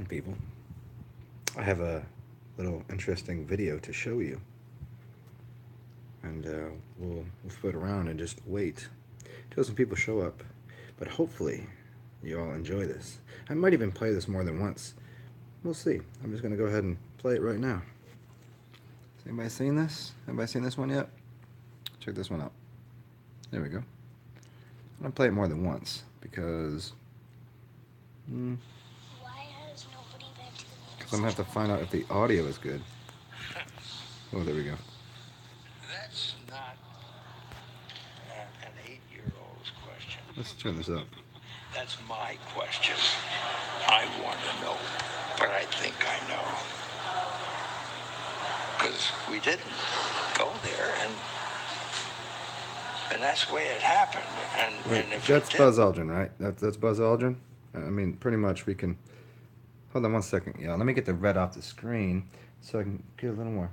People, I have a little interesting video to show you, and we'll flip around and just wait till some people show up. But hopefully, you all enjoy this. I might even play this more than once. We'll see. I'm just gonna go ahead and play it right now. Has anybody seen this? Anybody seen this one yet? Check this one out. There we go. I'm gonna play it more than once because. Because I'm gonna have to find out if the audio is good. Oh, there we go. That's not an 8-year-old's question. Let's turn this up. That's my question. I want to know, but I think I know. Because we didn't go there, and that's the way it happened. And if that's it Buzz Aldrin, right? That's Buzz Aldrin. I mean, pretty much we can. Hold on one second, yeah. Let me get the red off the screen so I can get a little more.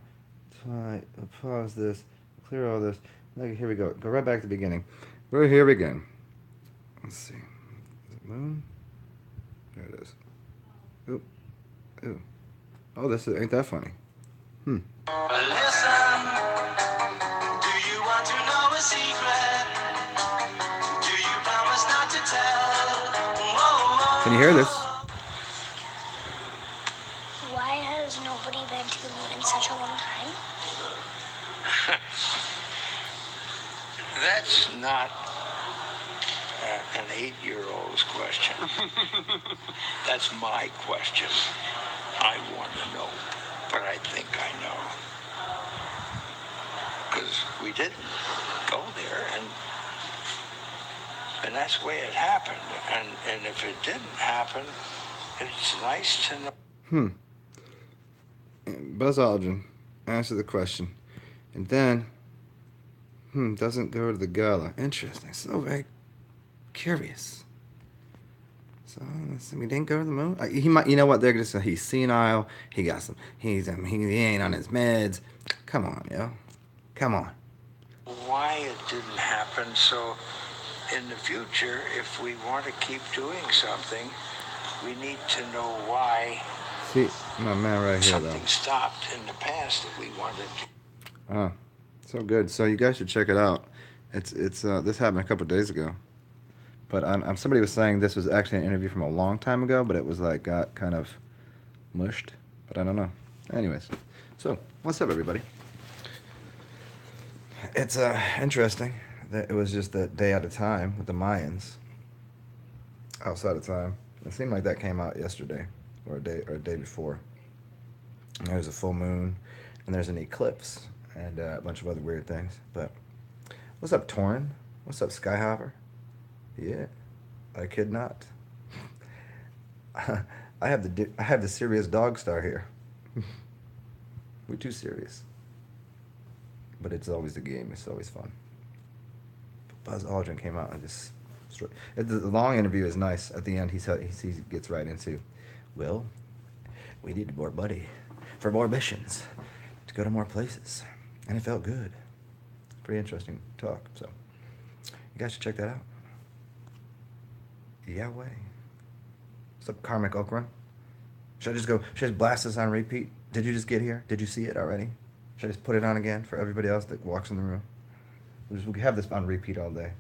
Pause this, clear all this. Okay, here we go. Go right back to the beginning. We're here again. Let's see. Is it moon? There it is. Ooh, ooh. Oh, ain't that funny? Listen, do you want to know a secret? Do you promise not to tell? Can you hear this? Why has nobody been to the moon in such a long time? That's not an 8-year-old's question. That's my question. I want to know, but I think I know. Because we didn't go there, and that's the way it happened. And if it didn't happen, it's nice to know. Buzz Aldrin answered the question, and then doesn't go to the gala. Interesting. So very curious. So we didn't go to the moon. He might. You know what? They're gonna say he's senile. He got some. He ain't on his meds. Come on, yo. Come on. Why it didn't happen. So in the future, if we want to keep doing something, we need to know why. See, my man right here, something stopped in the past that we wanted to. Oh, so good. So you guys should check it out. It's this happened a couple days ago. But somebody was saying this was actually an interview from a long time ago, but it was like got kind of mushed. But I don't know. Anyways, so what's up, everybody? It's interesting that it was just that day at a time with the Mayans. Outside of time. It seemed like that came out yesterday or a day before. And there's a full moon, and there's an eclipse, and a bunch of other weird things. But what's up, Torin? What's up, Skyhopper? Yeah, I kid not. I have the serious dog star here. We're too serious, but it's always the game. It's always fun. But Buzz Aldrin came out and just. The long interview is nice. At the end, he gets right into, well, we needed more money for more missions to go to more places, and it felt good. Pretty interesting talk. So you guys should check that out. Yeah, way. What's up, Karmic Okran? Should I just blast this on repeat? Did you just get here? Did you see it already? Should I just put it on again for everybody else that walks in the room? We have this on repeat all day.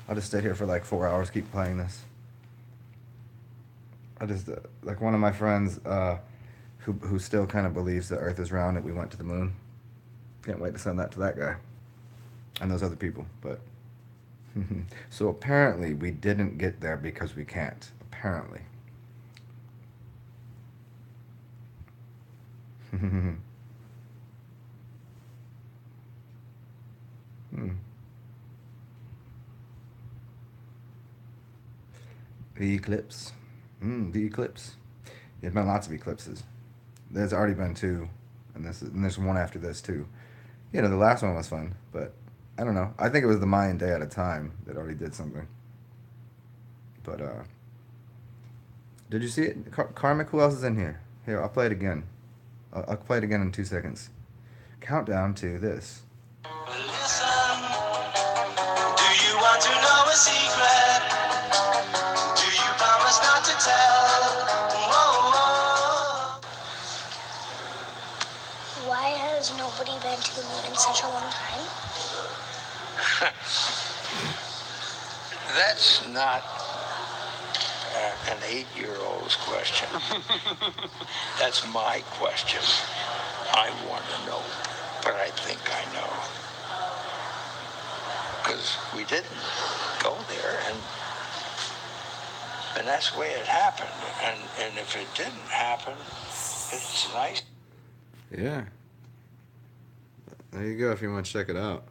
I'll just stay here for like 4 hours, keep playing this. I just, like one of my friends who still kind of believes the Earth is round and we went to the moon. Can't wait to send that to that guy. And those other people, but. So apparently we didn't get there because we can't. Apparently. The eclipse. The eclipse. There's been lots of eclipses. There's already been 2, and there's one after this too. You know, the last one was fun, but I don't know. I think it was the Mayan day at a time that already did something. But did you see it, Karmic? Who else is in here? Here, I'll play it again. I'll play it again in 2 seconds. Countdown to this. Listen, do you want to know a secret? Do you promise not to tell? Whoa, whoa. nobody been to the moon in such a long time? That's not an 8-year-old's question. That's my question. I want to know, but I think I know. Because we didn't go there, and that's the way it happened. And if it didn't happen, it's nice. Yeah. There you go if you want to check it out.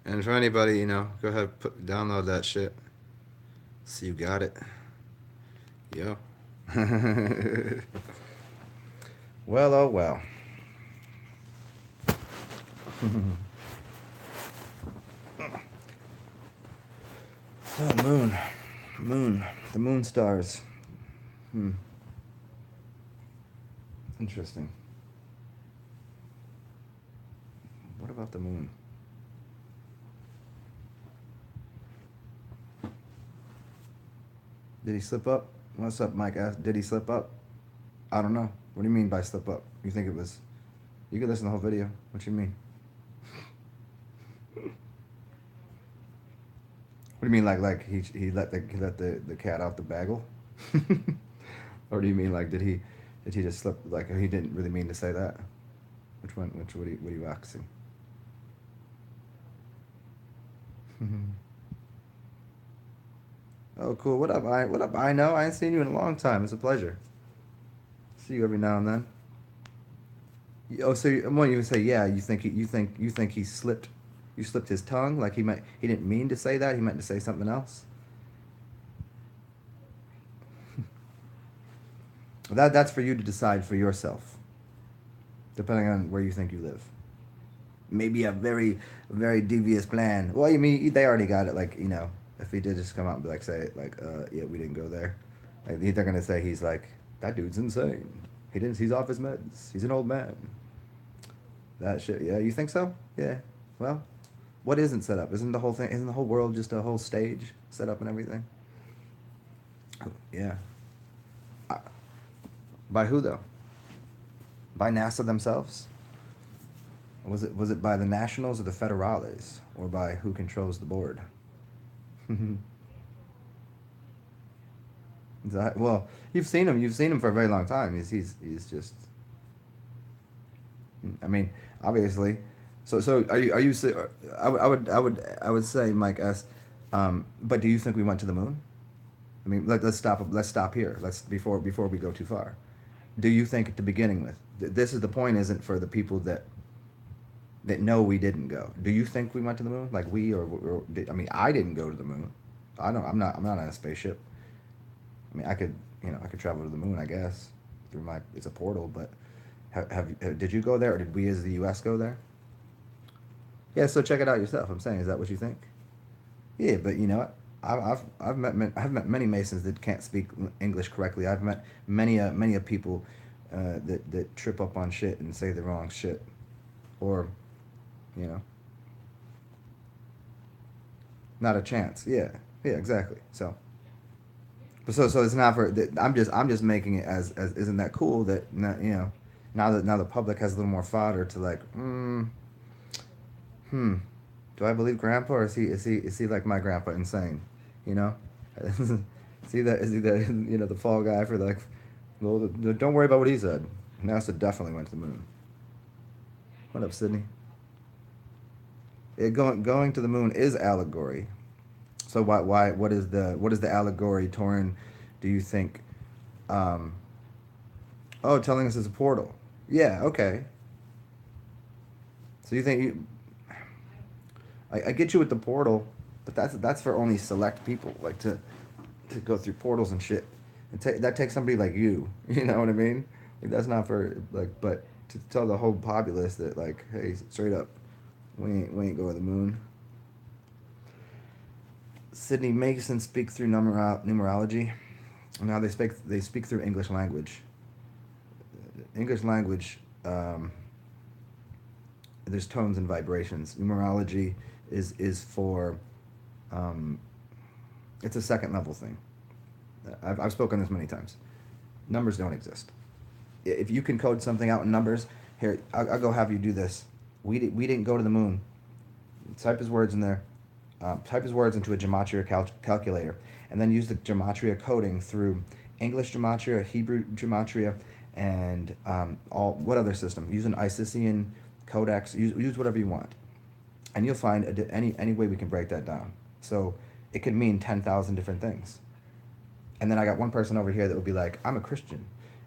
And for anybody, you know, go ahead, download that shit. So you got it. Yo. Well, oh well. So, the moon stars. Interesting. What about the moon? Did he slip up? What's up, Mike? Asked, did he slip up? I don't know. What do you mean by slip up? You think it was... You can listen to the whole video. What you mean? What do you mean like he let the cat out the bagel? Or do you mean like did he just slip, like he didn't really mean to say that? Which one? What are you asking? Oh, cool. What up? What up? I know. I ain't seen you in a long time. It's a pleasure. See you every now and then. Oh, so when you say yeah, you think he slipped? You slipped his tongue? Like he didn't mean to say that. He meant to say something else. That's for you to decide for yourself, depending on where you think you live. Maybe a very, very devious plan. Well, you mean they already got it. Like, you know, if he did just come out and be like, say like, yeah, we didn't go there. Like, they're gonna say he's like, that dude's insane. He's off his meds. He's an old man. That shit. Yeah, you think so? Yeah. Well, what isn't set up? Isn't the whole world just a whole stage set up and everything? Yeah. By who though? By NASA themselves? Was it by the Nationals or the Federales, or by who controls the board? Well, you've seen him for a very long time. He's just. I mean, obviously. So are you? I would say, Mike asked, but do you think we went to the moon? I mean, let's stop here. Before we go too far. Do you think to beginning with? This is the point. Isn't for the people that know we didn't go. Do you think we went to the moon? Like I mean, I didn't go to the moon. I know I'm not on a spaceship. I mean, I could travel to the moon, I guess, through it's a portal. But did you go there, or did we as the U.S. go there? Yeah, so check it out yourself. I'm saying, is that what you think? Yeah, but you know what? I've met many Masons that can't speak English correctly. I've met many people that trip up on shit and say the wrong shit, or, you know, not a chance. Yeah, exactly. So it's not for. I'm just making it as isn't that cool that you know, now the public has a little more fodder to like, do I believe Grandpa, or is he like my grandpa, insane? You know, is he that you know, the fall guy for like, well, don't worry about what he said. NASA definitely went to the moon. What up, Sydney? Going to the moon is allegory. So what is the allegory, Torin? Do you think? Telling us it's a portal. Yeah. Okay. So you think I get you with the portal, but that's for only select people, like to go through portals and shit. That takes somebody like you. You know what I mean? Like, that's not for like, but to tell the whole populace that like, hey, straight up, we ain't going to the moon. Sydney Mason speak through numerology. Now they speak through English language. English language. There's tones and vibrations. Numerology is for. It's a second level thing. I've spoken this many times. Numbers don't exist. If you can code something out in numbers, here I'll go have you do this. We didn't go to the moon. Type his words in there. Type his words into a gematria calculator, and then use the gematria coding through English gematria, Hebrew gematria, and all what other system. Use an Isisian codex. Use whatever you want, and you'll find any way we can break that down. So it could mean 10,000 different things. And then I got one person over here that would be like, I'm a Christian.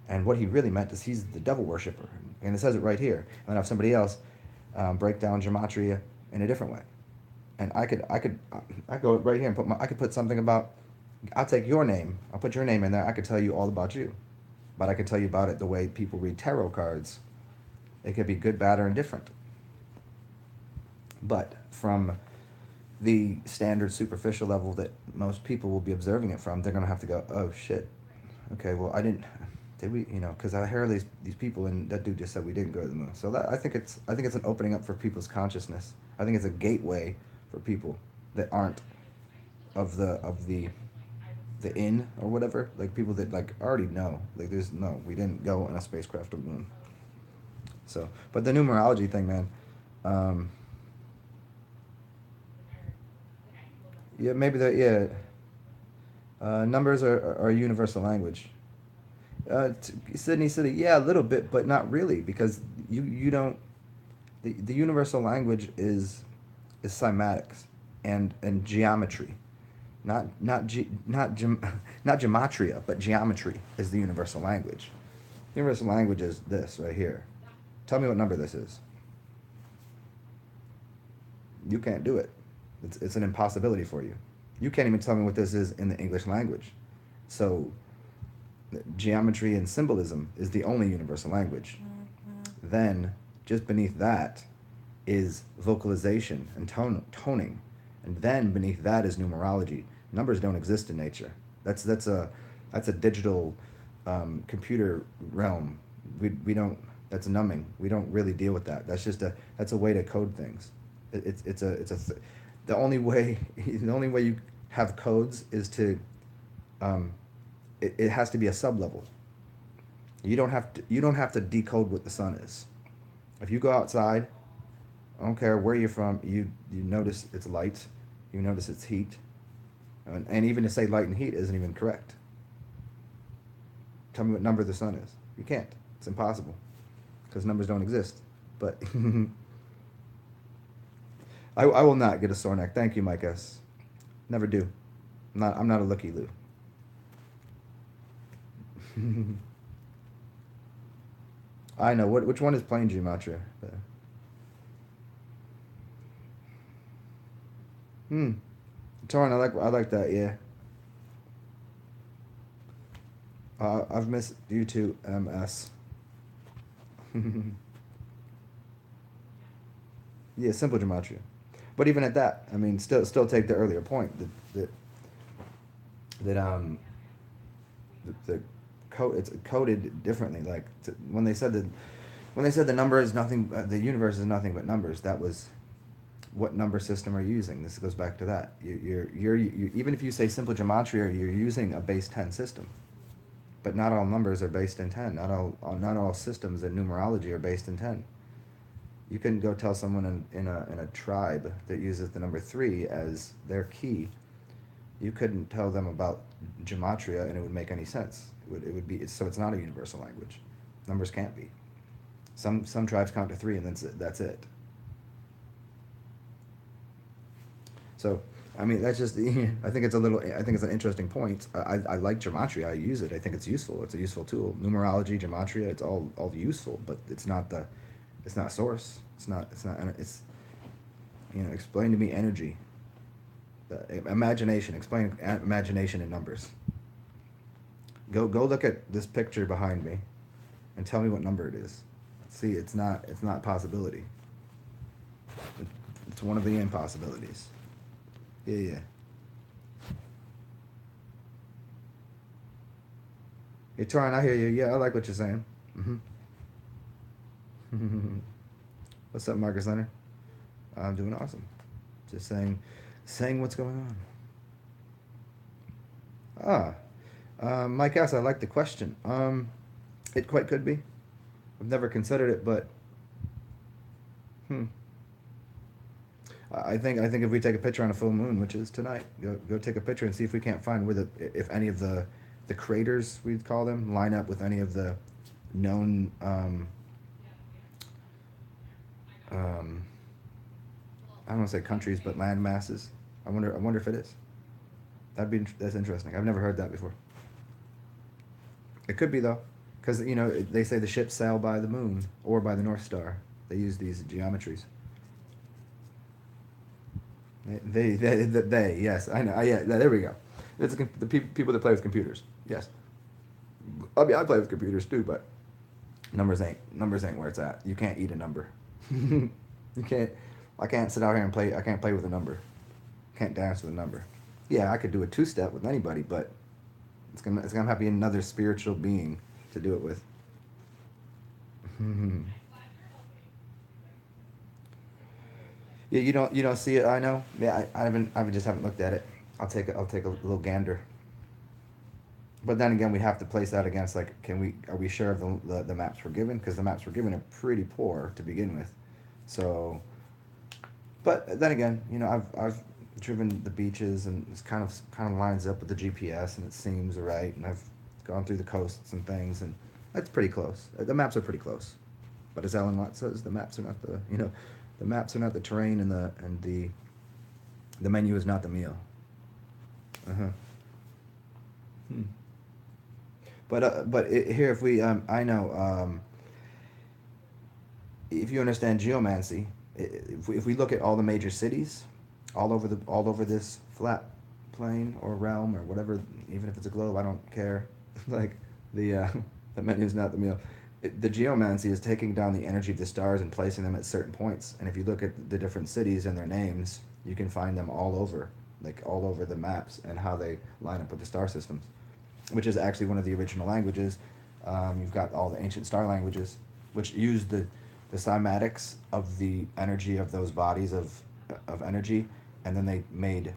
And what he really meant is he's the devil worshiper. And it says it right here. And then I have somebody else break down gematria in a different way. And I go right here and I could put something about, I'll take your name, I'll put your name in there, I could tell you all about you. But I could tell you about it the way people read tarot cards. It could be good, bad, or indifferent. But from the standard superficial level that most people will be observing it from, they're going to have to go, oh shit, okay, well did we, because I hear these people, and that dude just said we didn't go to the moon. So I think it's an opening up for people's consciousness. I think it's a gateway for people that aren't of the in or whatever, like people that like already know, like we didn't go on a spacecraft to the moon. So, but the numerology thing, man, yeah, maybe numbers are a universal language. Sydney City, yeah, a little bit, but not really, because you don't. The universal language is cymatics and geometry, not gematria, but geometry is the universal language. The universal language is this right here. Tell me what number this is. You can't do it. It's an impossibility for you. You can't even tell me what this is in the English language. So geometry and symbolism is the only universal language. Then just beneath that is vocalization and toning. And then beneath that is numerology. Numbers don't exist in nature. That's a digital computer realm. We don't. That's numbing. We don't really deal with that. That's a way to code things. The only way you have codes is to it has to be a sub-level. You don't have to decode what the sun is. If you go outside, I don't care where you're from, you notice its light, you notice its heat, and even to say light and heat isn't even correct. Tell me what number the sun is. You can't. It's impossible because numbers don't exist. But I will not get a sore neck. Thank you, Mike S. Never do. I'm not a looky loo. I know. Which one is plain gematria? Torn, I like that, yeah. I've missed you too, MS. Yeah, simple gematria. But even at that, I mean, still take the earlier point that the code, it's coded differently. Like when they said the number is nothing, the universe is nothing but numbers. That was what number system are you using? This goes back to that. You're even if you say simple gematria, you're using a base 10 system. But not all numbers are based in 10. Not all systems in numerology are based in 10. You couldn't go tell someone in a tribe that uses the number 3 as their key. You couldn't tell them about gematria and it would make any sense. It would be, so it's not a universal language. Numbers can't be. Some tribes count to 3 and that's it. So I mean, that's just, I think it's an interesting point. I like gematria. I use it. I think it's useful. It's a useful tool. Numerology, gematria, it's all useful, but it's not source. It's explain to me energy. Imagination. Explain imagination in numbers. Go look at this picture behind me and tell me what number it is. See, it's not possibility. It's one of the impossibilities. Yeah. Hey, Torin, I hear you. Yeah, I like what you're saying. What's up, Marcus Leonard? I'm doing awesome. Just saying what's going on. Mike S., I like the question. It quite could be. I've never considered it, but I think if we take a picture on a full moon, which is tonight, go take a picture and see if we can't find where if any of the craters, we'd call them, line up with any of the known I don't want to say countries, but land masses. I wonder if it is. That's interesting. I've never heard that before. It could be though, because they say the ships sail by the moon or by the North Star. They use these geometries. They yes, I know. Yeah, there we go. It's the people that play with computers. Yes, I mean I play with computers too, but numbers ain't where it's at. You can't eat a number. You can't. I can't sit out here and play. I can't play with a number. Can't dance with a number. Yeah, I could do a two-step with anybody, but it's gonna have to be another spiritual being to do it with. Yeah, you don't see it. I know. Yeah, I just haven't looked at it. I'll take a little gander. But then again, we have to place that against like, are we sure of the maps we're given? Because the maps we're given are pretty poor to begin with. So, but then again, I've driven the beaches and it's kind of lines up with the GPS and it seems right. And I've gone through the coasts and things and that's pretty close. The maps are pretty close. But as Ellen Watts says, the maps are not the maps are not the terrain and the menu is not the meal. Uh huh. Hmm. Here, if we, I know, if you understand geomancy, if we look at all the major cities, all over this flat plane or realm or whatever, even if it's a globe, I don't care. Like the the menu is not the meal. The geomancy is taking down the energy of the stars and placing them at certain points. And if you look at the different cities and their names, you can find them all over, like all over the maps and how they line up with the star systems, which is actually one of the original languages. You've got all the ancient star languages, which use the cymatics of the energy of those bodies of energy, and then they made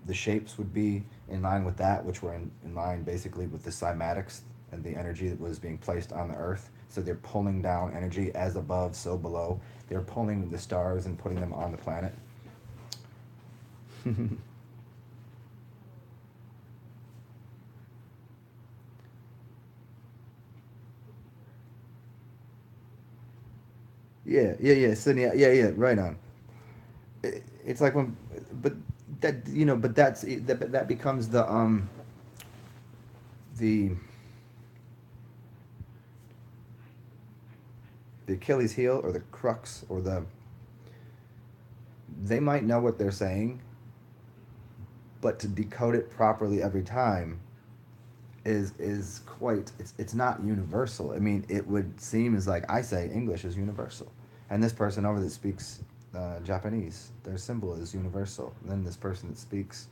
the shapes would be in line with that, which were in line basically with the cymatics and the energy that was being placed on the earth. So they're pulling down energy as above, so below. They're pulling the stars and putting them on the planet. Yeah, Sydney, yeah, right on. It's like when, but but that becomes the the Achilles heel or the crux or they might know what they're saying, but to decode it properly every time is quite it's not universal. I mean, it would seem as like I say English is universal, and this person over that speaks Japanese, their symbol is universal. And then this person that speaks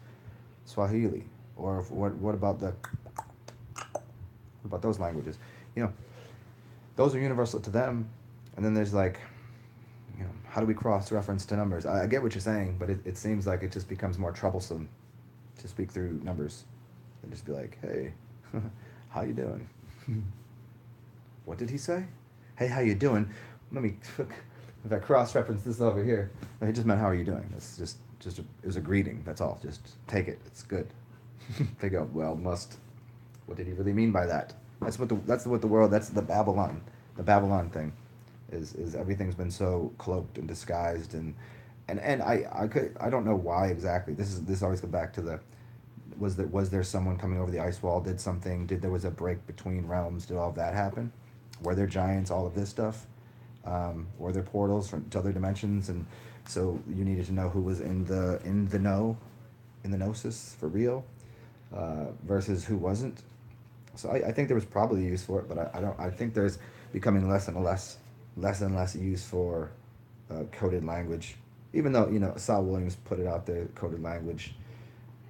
Swahili, or what about those languages? You know, those are universal to them. And then there's like, how do we cross reference to numbers? I get what you're saying, but it seems like it just becomes more troublesome to speak through numbers and just be like, hey, how you doing? What did he say? Hey, how you doing? Let me, if I cross-reference this over here, he just meant how are you doing? It's it was a greeting. That's all. Just take it. It's good. They go, well, what did he really mean by that? That's what the world. That's the Babylon thing, is everything's been so cloaked and disguised and I don't know why exactly. This always goes back to the was there someone coming over the ice wall, did something, there was a break between realms, did all of that happen? Were there giants, all of this stuff? Were there portals to other dimensions? And so you needed to know who was in the know, in the gnosis for real, versus who wasn't. So I think there was probably a use for it, but I think there's becoming less and less use for coded language. Even though Saul Williams put it out there, coded language,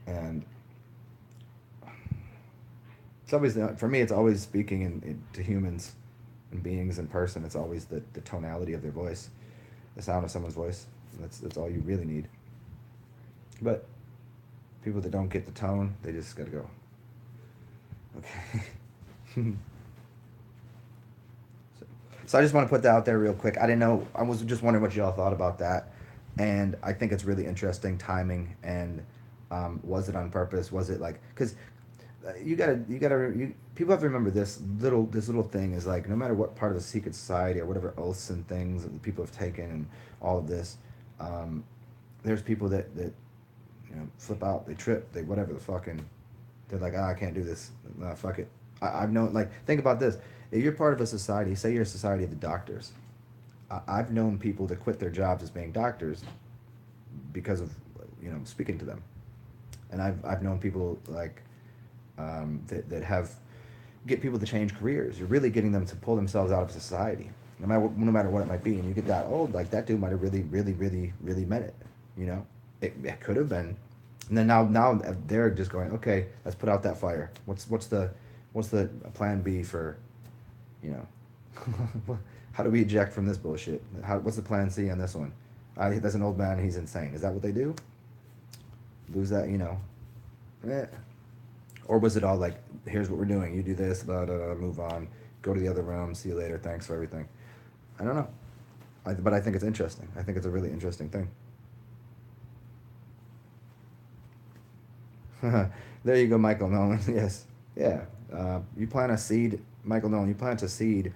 and it's always, for me, it's always speaking to humans and beings in person. It's always the tonality of their voice, the sound of someone's voice. That's all you really need. But people that don't get the tone, they just gotta go, okay. So, So I just want to put that out there real quick. I didn't know. I was just wondering what y'all thought about that, and I think it's really interesting timing. And was it on purpose? Was it like because people have to remember this little thing is like no matter what part of the secret society or whatever oaths and things that people have taken and all of this, um, there's people that flip out, they trip, they whatever the fucking, they're like, I can't do this, nah, fuck it. I've known, like, think about this. If you're part of a society, say you're a society of the doctors, I've known people to quit their jobs as being doctors because of speaking to them, and I've known people like that have get people to change careers. You're really getting them to pull themselves out of society, no matter what it might be. And you get that old, like that dude might have really, really, really, really meant it. It could have been, and then now they're just going, okay, let's put out that fire. What's the plan B for, you know, how do we eject from this bullshit? What's the plan C on this one? That's an old man. He's insane. Is that what they do? Lose that, eh. Or was it all like, here's what we're doing. You do this, blah, blah, blah, move on. Go to the other room. See you later. Thanks for everything. I don't know. But I think it's interesting. I think it's a really interesting thing. There you go, Michael Nolan. Yes. Yeah. You plant a seed, Michael Nolan, you plant a seed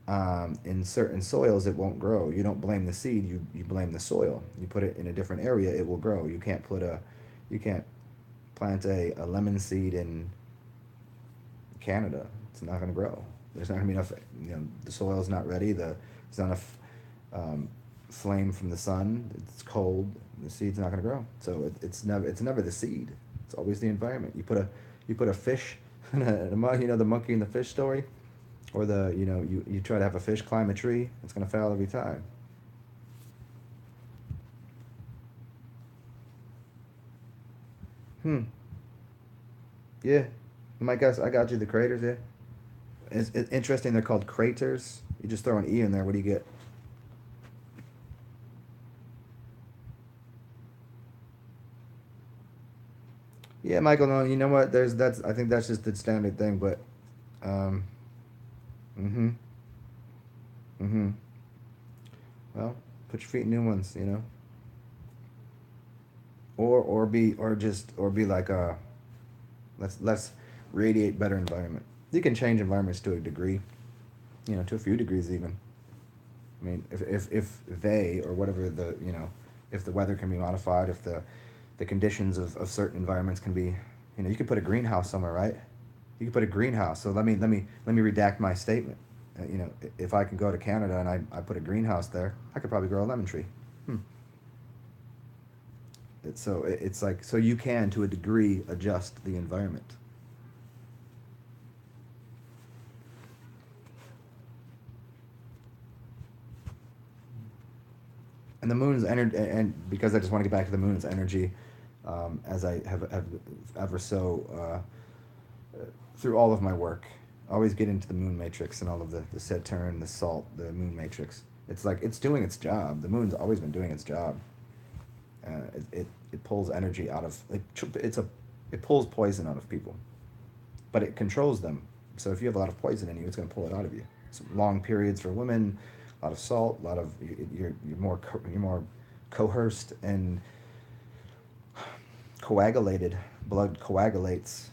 in certain soils, it won't grow. You don't blame the seed, you blame the soil. You put it in a different area, it will grow. You can't plant a lemon seed in Canada. It's not going to grow. There's not going to be enough, the soil's not ready. There's not enough flame from the sun. It's cold. The seed's not going to grow. So it's never the seed. It's always the environment. You put a fish, the monkey and the fish story, or you try to have a fish climb a tree. It's going to fail every time. Yeah, Mike, I got you the craters. Yeah, it's interesting. They're called craters. You just throw an E in there. What do you get? Yeah, Michael. No, you know what? I think that's just the standard thing. But, um, mm-hmm, mm-hmm. Well, put your feet in new ones. Or be like let's radiate better environment. You can change environments to a degree. To a few degrees even. I mean, if they or whatever if the weather can be modified, if the conditions of certain environments can be, you could put a greenhouse somewhere, right? You could put a greenhouse. So let me redact my statement. If I can go to Canada and I put a greenhouse there, I could probably grow a lemon tree. Hmm. It's like, so you can to a degree adjust the environment. And the moon's energy, and because I just want to get back to the moon's energy, as I have ever so through all of my work, I always get into the moon matrix and all of the Saturn, the salt, the moon matrix. It's like it's doing its job. The moon's always been doing its job. It pulls energy out of it pulls poison out of people, but it controls them. So if you have a lot of poison in you, it's going to pull it out of you. So long periods for women, a lot of salt, a lot of you're more coerced and coagulated. Blood coagulates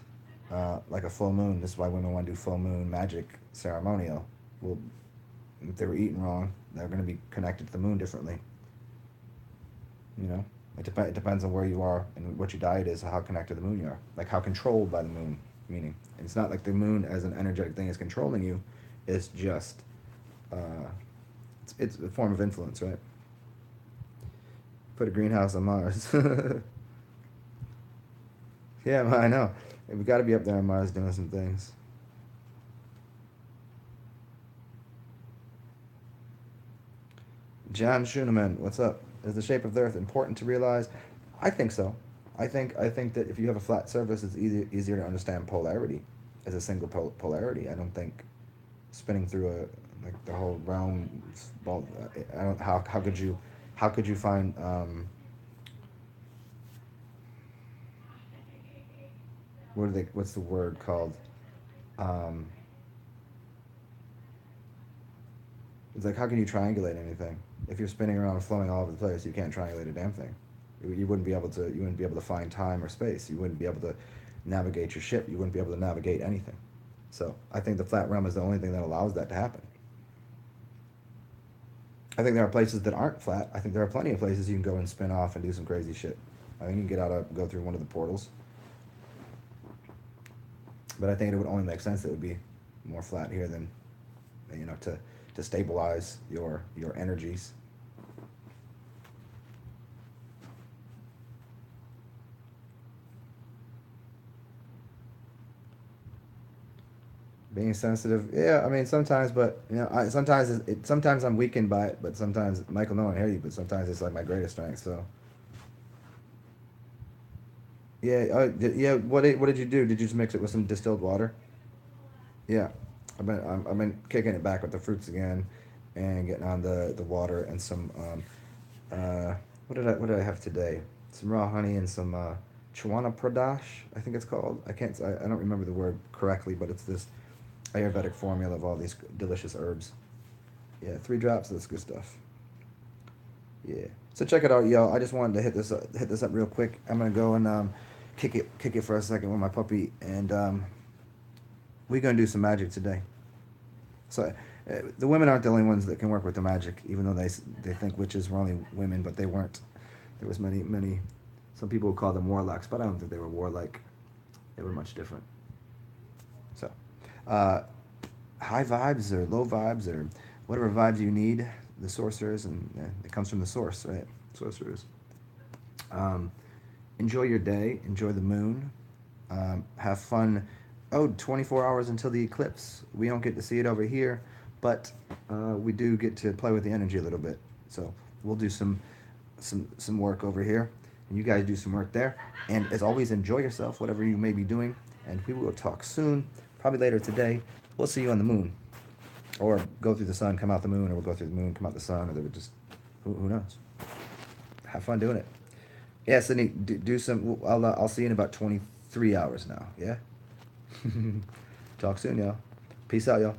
like a full moon. This is why women want to do full moon magic ceremonial. Well, if they were eating wrong, they're going to be connected to the moon differently. It depends on where you are and what your diet is, how connected to the moon you are, like how controlled by the moon. Meaning, it's not like the moon as an energetic thing is controlling you. It's just uh, it's a form of influence, right? Put a greenhouse on Mars. Yeah, I know. We got to be up there on Mars doing some things. John Schuneman, what's up? Is the shape of the Earth important to realize? I think so. I think that if you have a flat surface, it's easier to understand polarity as a single polarity. I don't think spinning through the whole realm. Well, I don't. How could you find what's the word called? Um, It's like, how can you triangulate anything? If you're spinning around and flowing all over the place, you can't triangulate a damn thing. You wouldn't be able to. You wouldn't be able to find time or space. You wouldn't be able to navigate your ship. You wouldn't be able to navigate anything. So I think the flat realm is the only thing that allows that to happen. I think there are places that aren't flat. I think there are plenty of places you can go and spin off and do some crazy shit. I think you can get out of go through one of the portals. But I think it would only make sense that it would be more flat here than, to stabilize your energies. Being sensitive, yeah. I mean, sometimes, but sometimes I'm weakened by it. But sometimes, Michael, no one hear you. But sometimes it's like my greatest strength. So yeah, yeah. What did you do? Did you just mix it with some distilled water? Yeah, I've been kicking it back with the fruits again, and getting on the water and some what did I have today? Some raw honey and some Chwana Pradesh, I think it's called. I don't remember the word correctly, but it's this Ayurvedic formula of all these delicious herbs. Yeah, 3 drops. That's good stuff. Yeah. So check it out, yo. I just wanted to hit this up real quick. I'm gonna go and kick it for a second with my puppy, and we're gonna do some magic today. So the women aren't the only ones that can work with the magic, even though they think witches were only women, but they weren't. There was many. Some people would call them warlocks, but I don't think they were warlike. They were much different. So, high vibes or low vibes or whatever vibes you need, the sorcerers, and it comes from the source, right? Sorcerers. Enjoy your day. Enjoy the moon. Have fun. Oh, 24 hours until the eclipse. We don't get to see it over here, but we do get to play with the energy a little bit. So we'll do some work over here, and you guys do some work there. And as always, enjoy yourself, whatever you may be doing. And we will talk soon, probably later today. We'll see you on the moon, or go through the sun, come out the moon, or we'll go through the moon, come out the sun, or they would just, who knows? Have fun doing it. Yeah, Sydney, do some. I'll see you in about 23 hours now. Yeah. Talk soon, y'all. Peace out, y'all.